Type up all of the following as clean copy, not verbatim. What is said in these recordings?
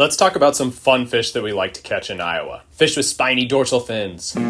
Let's talk about some fun fish that we like to catch in Iowa. Fish with spiny dorsal fins. The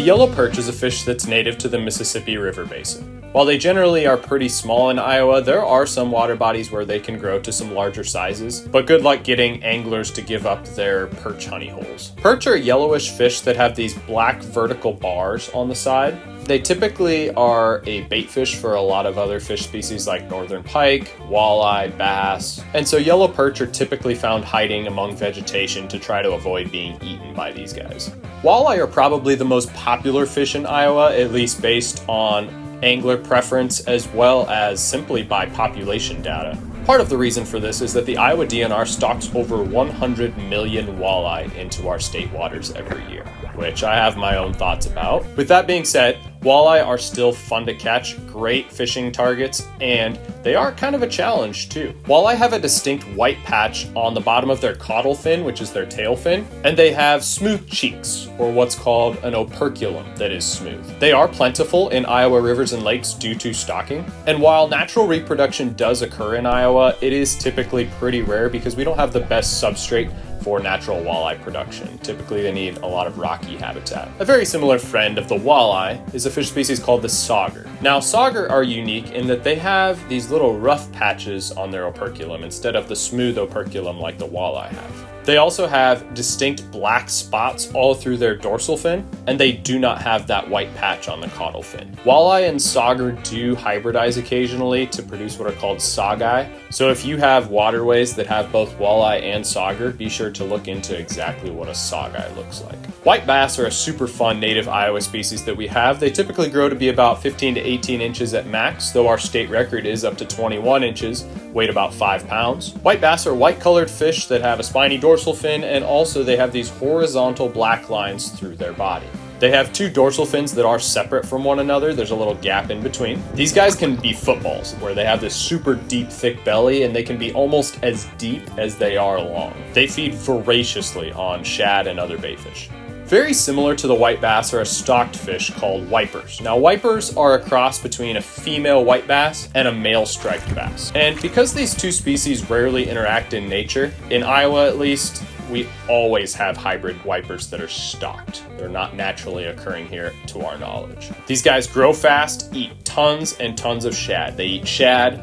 yellow perch is a fish that's native to the Mississippi River Basin. While they generally are pretty small in Iowa, there are some water bodies where they can grow to some larger sizes, but good luck getting anglers to give up their perch honey holes. Perch are yellowish fish that have these black vertical bars on the side. They typically are a bait fish for a lot of other fish species like northern pike, walleye, bass, and so yellow perch are typically found hiding among vegetation to try to avoid being eaten by these guys. Walleye are probably the most popular fish in Iowa, at least based on angler preference as well as simply by population data. Part of the reason for this is that the Iowa DNR stocks over 100 million walleye into our state waters every year, which I have my own thoughts about. With that being said, walleye are still fun to catch, great fishing targets, and they are kind of a challenge too. Walleye have a distinct white patch on the bottom of their caudal fin, which is their tail fin, and they have smooth cheeks, or what's called an operculum that is smooth. They are plentiful in Iowa rivers and lakes due to stocking, and while natural reproduction does occur in Iowa, it is typically pretty rare because we don't have the best substrate for natural walleye production. Typically they need a lot of rocky habitat. A very similar friend of the walleye is a fish species called the sauger. Now sauger are unique in that they have these little rough patches on their operculum instead of the smooth operculum like the walleye have. They also have distinct black spots all through their dorsal fin, and they do not have that white patch on the caudal fin. Walleye and sauger do hybridize occasionally to produce what are called saugi. So if you have waterways that have both walleye and sauger, be sure to look into exactly what a saugi looks like. White bass are a super fun native Iowa species that we have. They typically grow to be about 15 to 18 inches at max, though our state record is up to 21 inches, weight about 5 pounds. White bass are white colored fish that have a spiny dorsal fin, and also they have these horizontal black lines through their body. They have two dorsal fins that are separate from one another. There's a little gap in between. These guys can be footballs, where they have this super deep, thick belly, and they can be almost as deep as they are long. They feed voraciously on shad and other baitfish. Very similar to the white bass are a stocked fish called wipers. Now wipers are a cross between a female white bass and a male striped bass. And because these two species rarely interact in nature, in Iowa at least, we always have hybrid wipers that are stocked. They're not naturally occurring here to our knowledge. These guys grow fast, eat tons and tons of shad. They eat shad,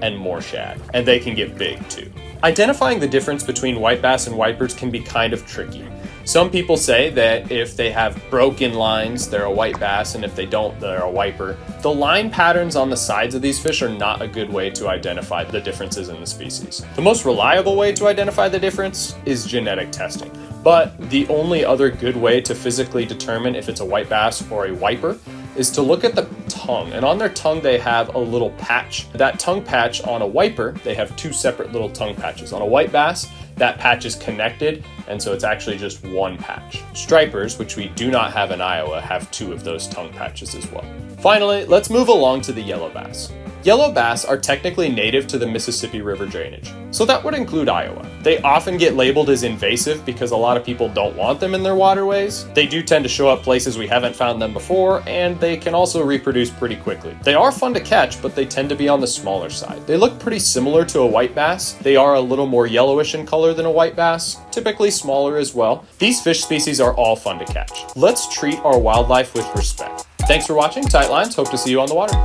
and more shad. And they can get big too. Identifying the difference between white bass and wipers can be kind of tricky. Some people say that if they have broken lines, they're a white bass, and if they don't, they're a wiper. The line patterns on the sides of these fish are not a good way to identify the differences in the species. The most reliable way to identify the difference is genetic testing. But the only other good way to physically determine if it's a white bass or a wiper is to look at the tongue. And on their tongue, they have a little patch. That tongue patch on a wiper, they have two separate little tongue patches. On a white bass, that patch is connected, and so it's actually just one patch. Stripers, which we do not have in Iowa, have two of those tongue patches as well. Finally, let's move along to the yellow bass. Yellow bass are technically native to the Mississippi River drainage, so that would include Iowa. They often get labeled as invasive because a lot of people don't want them in their waterways. They do tend to show up places we haven't found them before, and they can also reproduce pretty quickly. They are fun to catch, but they tend to be on the smaller side. They look pretty similar to a white bass. They are a little more yellowish in color than a white bass, typically smaller as well. These fish species are all fun to catch. Let's treat our wildlife with respect. Thanks for watching Tight Lines. Hope to see you on the water.